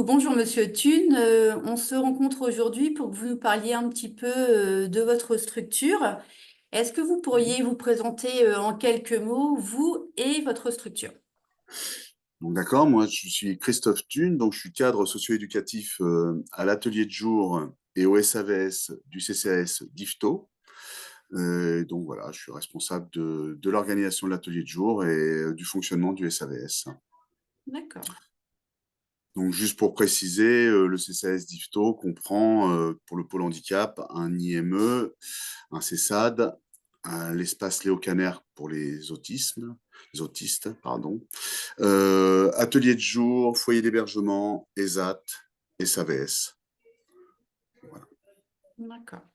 Bonjour Monsieur Thune. On se rencontre aujourd'hui pour que vous nous parliez un petit peu de votre structure. Est-ce que vous Mhm. pourriez vous présenter en quelques mots, vous et votre structure? Donc, d'accord, moi je suis Christophe Thune, donc je suis cadre socio-éducatif à l'atelier de jour et au SAVS du CCAS d'IFTO. Donc voilà, je suis responsable de l'organisation de l'atelier de jour et du fonctionnement du SAVS. D'accord. Donc juste pour préciser, le CCAS d'IFTO comprend pour le pôle handicap un IME, un CESAD, l'espace Léo Kanner pour les autistes, pardon. Atelier de jour, foyer d'hébergement, ESAT, SAVS. Voilà. D'accord.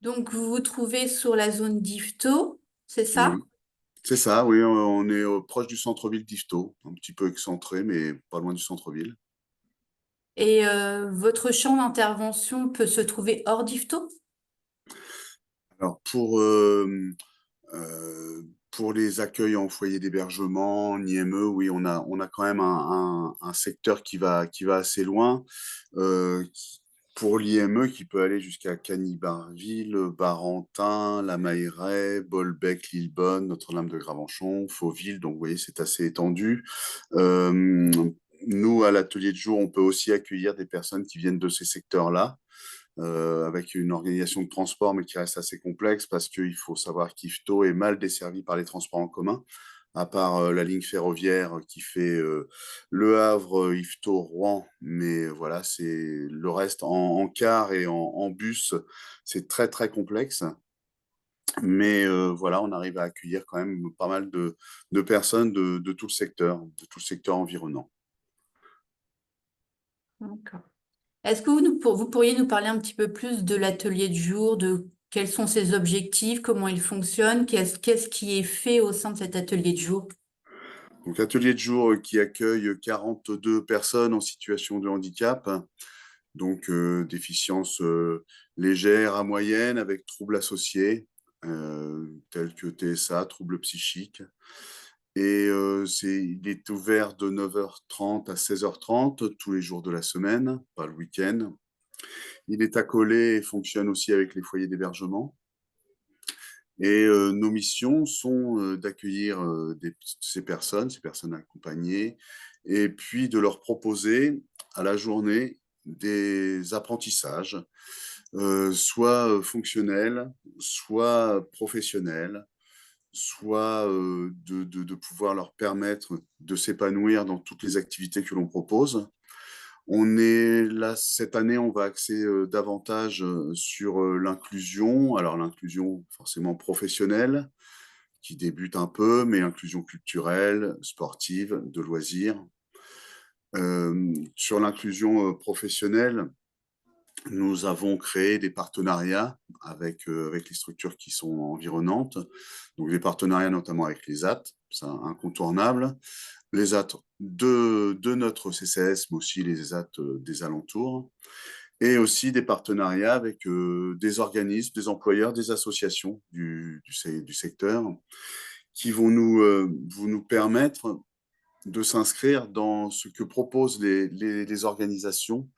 Donc vous vous trouvez sur la zone d'Yvetot, c'est ça? Oui, c'est ça, oui, on est proche du centre-ville d'Yvetot, un petit peu excentré, mais pas loin du centre-ville. Et votre champ d'intervention peut se trouver hors d'Yvetot? Alors, pour les accueils en foyer d'hébergement, en IME, oui, on a quand même un secteur qui va assez loin. Pour l'IME, qui peut aller jusqu'à Cagny-Barville, Barentin, La Mailleraie, Bolbec, Lillebonne, Notre-Dame de Gravenchon, Fauville. Donc, vous voyez, c'est assez étendu. Euh, Nous, à l'atelier de jour, on peut aussi accueillir des personnes qui viennent de ces secteurs-là, avec une organisation de transport, mais qui reste assez complexe parce qu'il faut savoir qu'Yvetot est mal desservi par les transports en commun, à part la ligne ferroviaire qui fait Le Havre, Yvetot, Rouen. Mais voilà, c'est le reste en car et en bus, c'est très très complexe. Mais voilà, on arrive à accueillir quand même pas mal de personnes de de tout le secteur environnant. D'accord. Est-ce que vous pourriez nous parler un petit peu plus de l'atelier de jour, de quels sont ses objectifs, comment il fonctionne, qu'est-ce qui est fait au sein de cet atelier de jour? Donc, atelier de jour qui accueille 42 personnes en situation de handicap, donc déficience légère à moyenne avec troubles associés, tels que TSA, troubles psychiques. Et il est ouvert de 9h30 à 16h30 tous les jours de la semaine, pas le week-end. Il est accolé et fonctionne aussi avec les foyers d'hébergement. Et nos missions sont d'accueillir ces personnes accompagnées, et puis de leur proposer à la journée des apprentissages, soit fonctionnels, soit professionnels, soit de pouvoir leur permettre de s'épanouir dans toutes les activités que l'on propose. On est là, cette année, on va axer davantage sur l'inclusion. Alors, l'inclusion forcément professionnelle, qui débute un peu, mais inclusion culturelle, sportive, de loisirs. Sur l'inclusion professionnelle, nous avons créé des partenariats avec les structures qui sont environnantes. Donc, des partenariats notamment avec les AT, c'est incontournable. Les AT de notre CCS, mais aussi les AT des alentours. Et aussi des partenariats avec des organismes, des employeurs, des associations du secteur qui vont nous permettre de s'inscrire dans ce que proposent les organisations,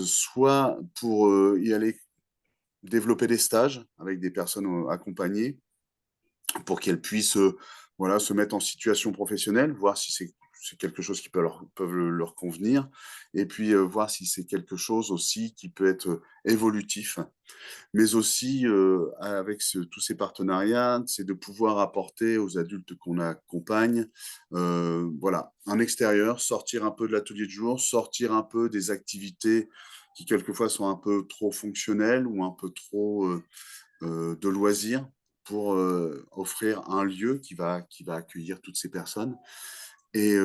soit pour y aller développer des stages avec des personnes accompagnées pour qu'elles puissent voilà, se mettre en situation professionnelle, voir si c'est quelque chose qui peut leur convenir, et puis voir si c'est quelque chose aussi qui peut être évolutif, mais aussi avec tous ces partenariats, c'est de pouvoir apporter aux adultes qu'on accompagne, voilà, un extérieur, sortir un peu de l'atelier de jour, sortir un peu des activités qui quelquefois sont un peu trop fonctionnelles ou un peu trop de loisirs, pour offrir un lieu qui va accueillir toutes ces personnes et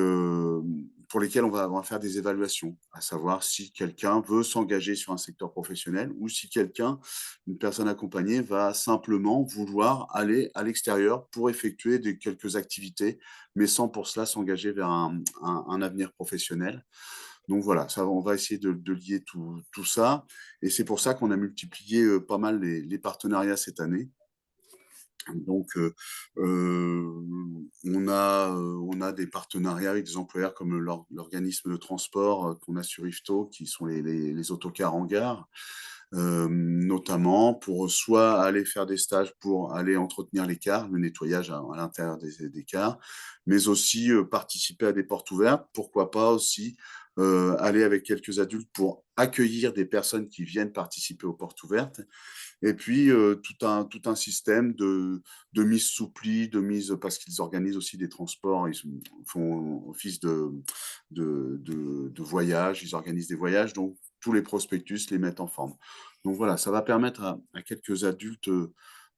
pour lesquels on va faire des évaluations, à savoir si quelqu'un veut s'engager sur un secteur professionnel ou si une personne accompagnée, va simplement vouloir aller à l'extérieur pour effectuer quelques activités, mais sans pour cela s'engager vers un avenir professionnel. Donc voilà, ça, on va essayer de lier tout ça. Et c'est pour ça qu'on a multiplié pas mal les partenariats cette année. Donc, on a des partenariats avec des employeurs comme l'organisme de transport qu'on a sur Yvetot, qui sont les autocars en gare, notamment pour soit aller faire des stages pour aller entretenir les cars, le nettoyage à l'intérieur des cars, mais aussi participer à des portes ouvertes. Pourquoi pas aussi aller avec quelques adultes pour accueillir des personnes qui viennent participer aux portes ouvertes. Et puis, tout un système de mise sous pli, de mise, parce qu'ils organisent aussi des transports, font office de voyage, ils organisent des voyages, donc tous les prospectus les mettent en forme. Donc voilà, ça va permettre à quelques adultes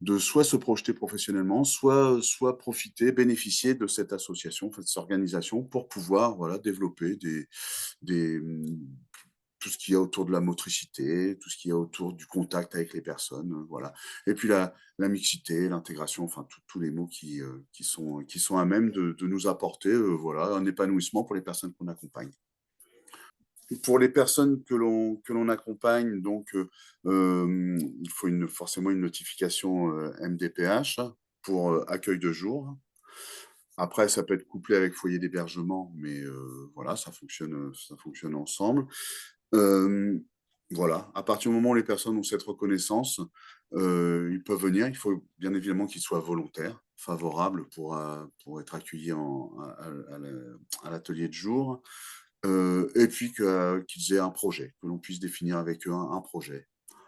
de soit se projeter professionnellement, soit profiter, bénéficier de cette association, de cette organisation pour pouvoir voilà, développer des, tout ce qu'il y a autour de la motricité, tout ce qu'il y a autour du contact avec les personnes, voilà. Et puis la mixité, l'intégration, enfin tous les mots qui sont à même de nous apporter voilà, un épanouissement pour les personnes qu'on accompagne. Pour les personnes que l'on accompagne, donc, il faut forcément une notification MDPH pour accueil de jour. Après, ça peut être couplé avec foyer d'hébergement, mais voilà, ça fonctionne ensemble. Hem, voilà, à partir du moment où les personnes ont cette reconnaissance, ils peuvent venir. Il faut bien évidemment qu'ils soient volontaires, favorables pour être accueillis à l'atelier de jour, et puis qu'ils aient un projet, que l'on puisse définir avec eux un projet.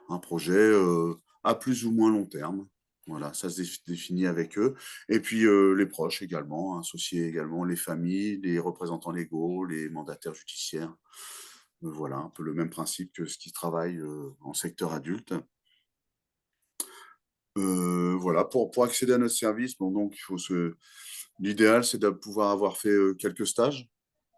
Un projet, à plus ou moins long terme. Voilà, ça se définit avec eux et puis, les proches également, associer également les familles, les représentants légaux, les mandataires judiciaires. Voilà, un peu le même principe que ce qui travaille, en secteur adulte. Voilà, pour accéder à notre service, bon donc il faut se l'idéal, c'est de pouvoir avoir fait, quelques stages.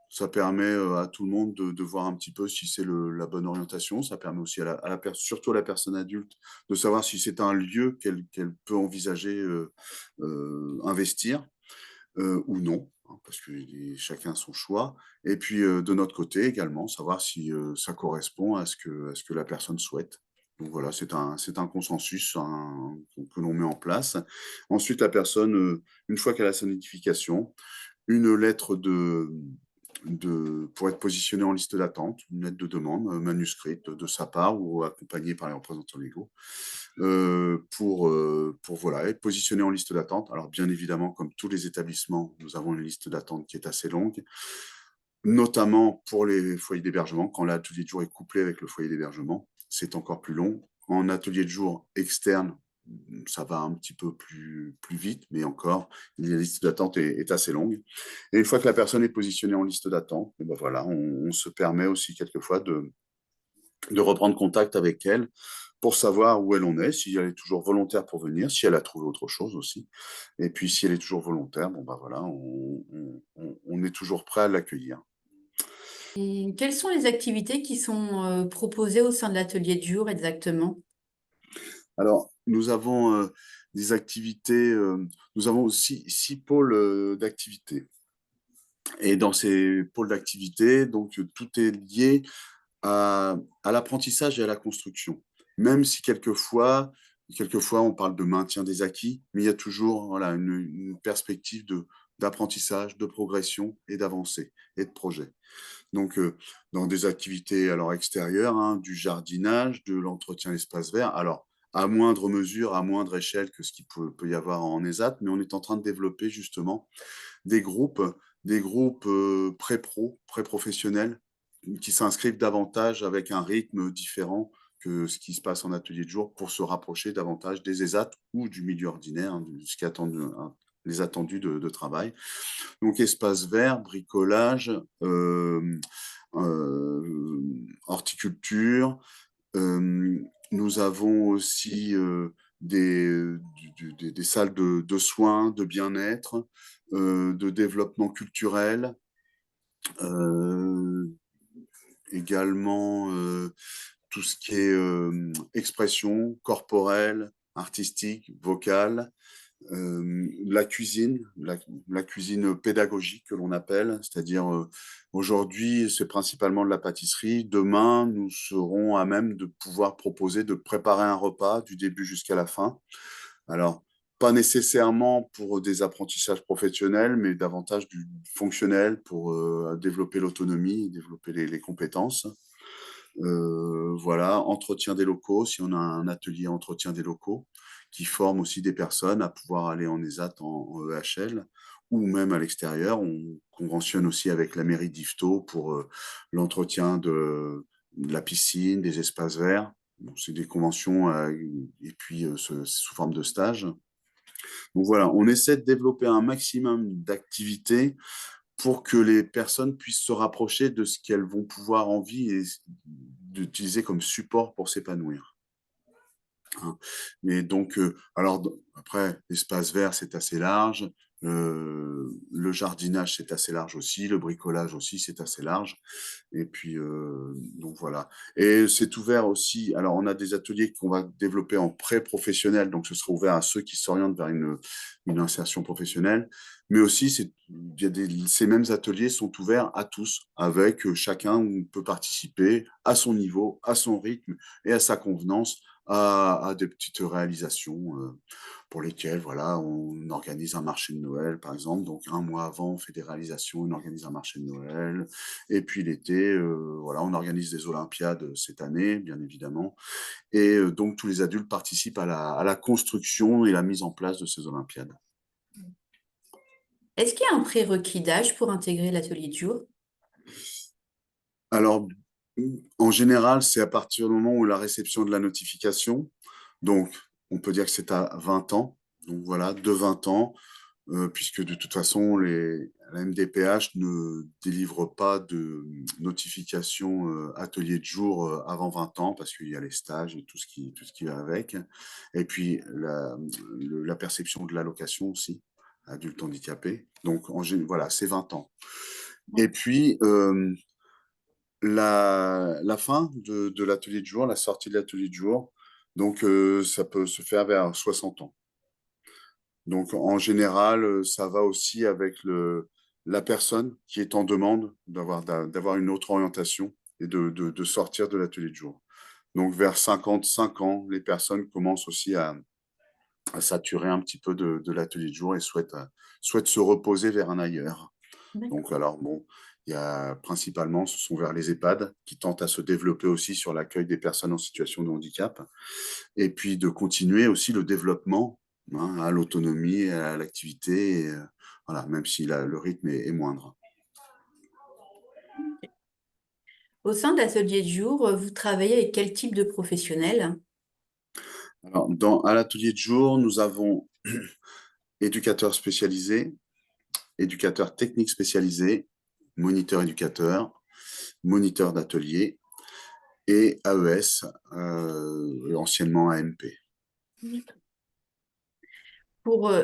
Ça permet, à tout le monde de voir un petit peu si c'est la bonne orientation. Ça permet aussi à la surtout à la personne adulte, de savoir si c'est un lieu qu'elle peut envisager, investir, ou non, hein, parce que chacun a son choix. Et puis, de notre côté également, savoir si, ça correspond à ce que la personne souhaite. Donc voilà, c'est un consensus, que l'on met en place. Ensuite, la personne, une fois qu'elle a sa notification, une lettre pour être positionné en liste d'attente, une lettre de demande, manuscrite de sa part ou accompagnée par les représentants légaux, pour voilà, être positionné en liste d'attente. Alors bien évidemment, comme tous les établissements, nous avons une liste d'attente qui est assez longue, notamment pour les foyers d'hébergement. Quand l'atelier de jour est couplé avec le foyer d'hébergement, c'est encore plus long. En atelier de jour externe, ça va un petit peu plus vite, mais encore, la liste d'attente est assez longue. Et une fois que la personne est positionnée en liste d'attente, et ben voilà, on se permet aussi quelquefois de reprendre contact avec elle pour savoir où elle en est, si elle est toujours volontaire pour venir, si elle a trouvé autre chose aussi. Et puis si elle est toujours volontaire, bon ben voilà, on est toujours prêt à l'accueillir. Et quelles sont les activités qui sont proposées au sein de l'atelier de jour exactement? Alors, nous avons des activités, nous avons aussi 6 pôles d'activités. Et dans ces pôles d'activité, donc tout est lié à l'apprentissage et à la construction. Même si quelquefois on parle de maintien des acquis, mais il y a toujours voilà, une perspective d'apprentissage, de progression et d'avancée et de projet. Donc, dans des activités alors extérieures, hein, du jardinage, de l'entretien d'espaces verts. Alors, à moindre mesure, à moindre échelle que ce qu'il peut y avoir en ESAT, mais on est en train de développer justement des groupes, des groupes pré-pro, pré-professionnels, qui s'inscrivent davantage avec un rythme différent que ce qui se passe en atelier de jour pour se rapprocher davantage des ESAT ou du milieu ordinaire, hein, de ce qui attend les attendus de travail. Donc espace vert, bricolage, horticulture. Nous avons aussi des salles de soins, de bien-être, de développement culturel, euh, également tout ce qui est expression corporelle, artistique, vocale. La cuisine pédagogique que l'on appelle, c'est-à-dire aujourd'hui c'est principalement de la pâtisserie, demain nous serons à même de pouvoir proposer de préparer un repas du début jusqu'à la fin. Alors pas nécessairement pour des apprentissages professionnels, mais davantage du fonctionnel pour développer l'autonomie, développer les compétences. Voilà, entretien des locaux, si on a un atelier entretien des locaux, qui forme aussi des personnes à pouvoir aller en ESAT, en EHL, ou même à l'extérieur. On conventionne aussi avec la mairie d'Yvetot pour l'entretien de la piscine, des espaces verts. Bon, c'est des conventions et puis sous forme de stage. Donc voilà, on essaie de développer un maximum d'activités pour que les personnes puissent se rapprocher de ce qu'elles vont pouvoir envie et d'utiliser comme support pour s'épanouir. Hein. Mais donc, alors après, l'espace vert, c'est assez large. Le jardinage, c'est assez large aussi. Le bricolage aussi, c'est assez large. Et puis, donc voilà. Et c'est ouvert aussi. Alors, on a des ateliers qu'on va développer en pré-professionnel. Donc, ce sera ouvert à ceux qui s'orientent vers une insertion professionnelle. Mais aussi, ces mêmes ateliers sont ouverts à tous, avec chacun où on peut participer à son niveau, à son rythme et à sa convenance à des petites réalisations pour lesquelles voilà, on organise un marché de Noël, par exemple. Donc, un mois avant, on fait des réalisations, on organise un marché de Noël. Et puis l'été, voilà, on organise des Olympiades cette année, bien évidemment. Et donc, tous les adultes participent à la construction et la mise en place de ces Olympiades. Est-ce qu'il y a un prérequis d'âge pour intégrer l'atelier de jour? Alors, en général, c'est à partir du moment où la réception de la notification. Donc, on peut dire que c'est à 20 ans. Donc voilà, de 20 ans, puisque de toute façon, la MDPH ne délivre pas de notification atelier de jour avant 20 ans, parce qu'il y a les stages et tout ce qui va avec. Et puis, la perception de l'allocation aussi, adulte handicapé. Donc, voilà, c'est 20 ans. Et puis, la fin de l'atelier de jour, la sortie de l'atelier de jour, donc ça peut se faire vers 60 ans. Donc en général, ça va aussi avec la personne qui est en demande d'avoir une autre orientation et de sortir de l'atelier de jour. Donc vers 55 ans, les personnes commencent aussi à saturer un petit peu de l'atelier de jour et souhaitent se reposer vers un ailleurs. D'accord. Donc, alors, bon, il y a principalement, ce sont vers les EHPAD qui tentent à se développer aussi sur l'accueil des personnes en situation de handicap et puis de continuer aussi le développement à l'autonomie, à l'activité, voilà, même si le rythme est moindre. Au sein de l'atelier de jour, vous travaillez avec quel type de professionnels? Alors, à l'atelier de jour, nous avons éducateurs spécialisés, éducateurs techniques spécialisés, moniteurs éducateurs, moniteurs d'atelier et AES, anciennement AMP.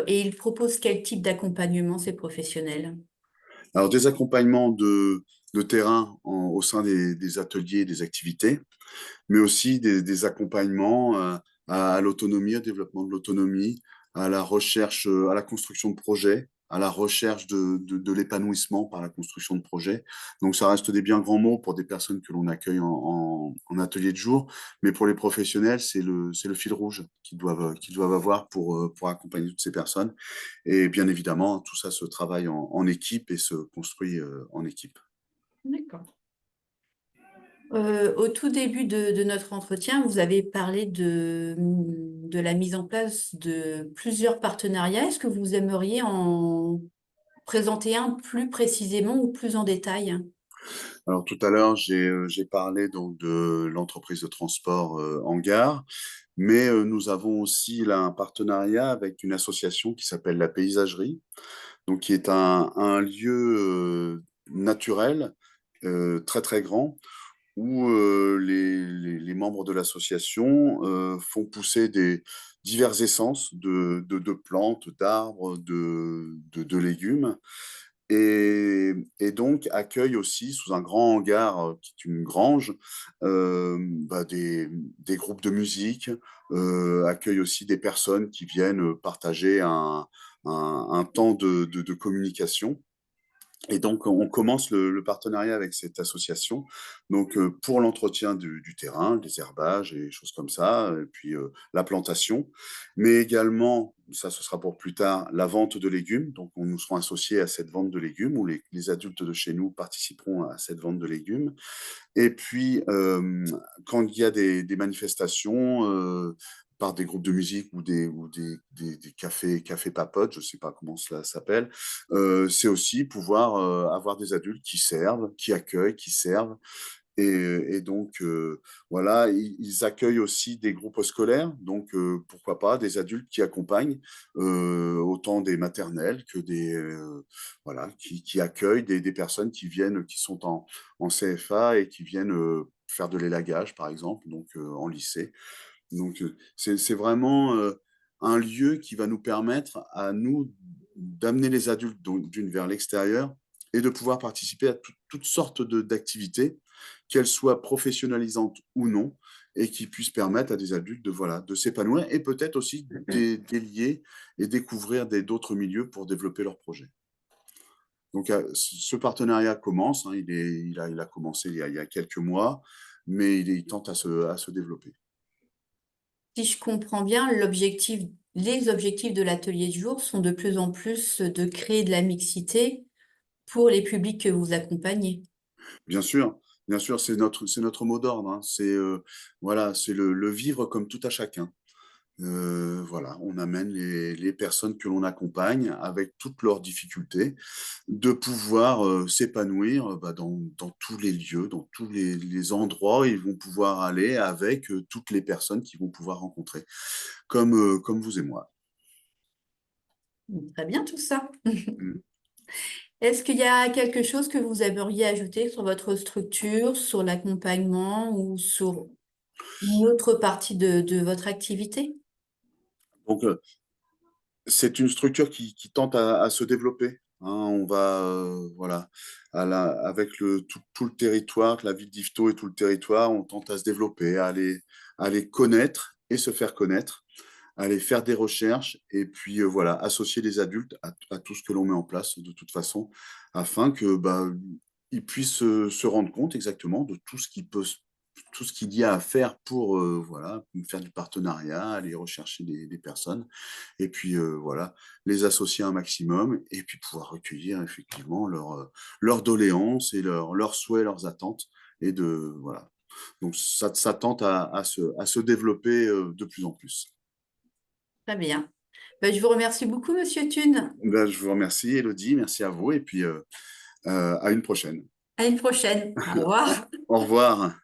Et ils proposent quel type d'accompagnement ces professionnels? Alors, des accompagnements de terrain au sein des ateliers, des activités, mais aussi des accompagnements à l'autonomie, au développement de l'autonomie, à la recherche, à la construction de projets, à la recherche de l'épanouissement par la construction de projets. Donc, ça reste des bien grands mots pour des personnes que l'on accueille en atelier de jour, mais pour les professionnels, c'est le fil rouge qu'ils doivent avoir pour accompagner toutes ces personnes. Et bien évidemment, tout ça se travaille en équipe et se construit en équipe. D'accord. Au tout début de notre entretien, vous avez parlé de la mise en place de plusieurs partenariats. Est-ce que vous aimeriez en présenter un plus précisément ou plus en détail? Alors tout à l'heure, j'ai parlé donc de l'entreprise de transport en gare, mais nous avons aussi là un partenariat avec une association qui s'appelle la Paysagerie, donc qui est un lieu naturel très très grand où les membres de l'association font pousser des diverses essences de plantes, d'arbres, de légumes et donc accueille aussi sous un grand hangar qui est une grange des groupes de musique, accueille aussi des personnes qui viennent partager un temps de communication Et donc, on commence le partenariat avec cette association, donc pour l'entretien du terrain, des herbages et choses comme ça, et puis la plantation, mais également, ça ce sera pour plus tard, la vente de légumes. Donc, nous serons associés à cette vente de légumes, où les adultes de chez nous participeront à cette vente de légumes. Et puis, quand il y a des manifestations par des groupes de musique ou des cafés papotes, je ne sais pas comment cela s'appelle, c'est aussi pouvoir avoir des adultes qui servent, qui accueillent, qui servent. Et donc, voilà, ils accueillent aussi des groupes scolaires, donc pourquoi pas des adultes qui accompagnent, autant des maternelles que voilà, qui accueillent des personnes qui viennent, qui sont en CFA et qui viennent faire de l'élagage, par exemple, donc en lycée. Donc, c'est vraiment un lieu qui va nous permettre à nous d'amener les adultes d'une vers l'extérieur et de pouvoir participer à toutes sortes d'activités, qu'elles soient professionnalisantes ou non, et qui puissent permettre à des adultes de, voilà, de s'épanouir et peut-être aussi d'élier et découvrir d'autres milieux pour développer leurs projets. Donc, ce partenariat commence, hein, il a commencé il y a quelques mois, mais il tente à se développer. Si je comprends bien, les objectifs de l'atelier du jour sont de plus en plus de créer de la mixité pour les publics que vous accompagnez. Bien sûr, c'est notre mot d'ordre, hein. C'est voilà, c'est le vivre comme tout à chacun. Voilà, on amène les personnes que l'on accompagne avec toutes leurs difficultés, de pouvoir s'épanouir bah, dans tous les lieux, dans tous les endroits où ils vont pouvoir aller avec toutes les personnes qu'ils vont pouvoir rencontrer, comme vous et moi. Très bien tout ça. Mm. Est-ce qu'il y a quelque chose que vous aimeriez ajouter sur votre structure, sur l'accompagnement ou sur une autre partie de votre activité? Donc, c'est une structure qui tente à se développer, hein. On va, voilà, avec tout le territoire, la ville d'Yvetot et tout le territoire, on tente à se développer, à les connaître et se faire connaître, à aller faire des recherches et puis voilà, associer les adultes à tout ce que l'on met en place de toute façon, afin que bah, ils puissent se rendre compte exactement de tout ce qu'il y a à faire pour voilà, faire du partenariat, aller rechercher des personnes et puis voilà, les associer un maximum et puis pouvoir recueillir effectivement leurs doléances et leurs souhaits, leurs attentes et de voilà. Donc ça tente à se développer de plus en plus. Très bien. Ben, je vous remercie beaucoup, Monsieur Thune. Ben, je vous remercie, Elodie, merci à vous et puis à une prochaine. À une prochaine. Au revoir. Au revoir.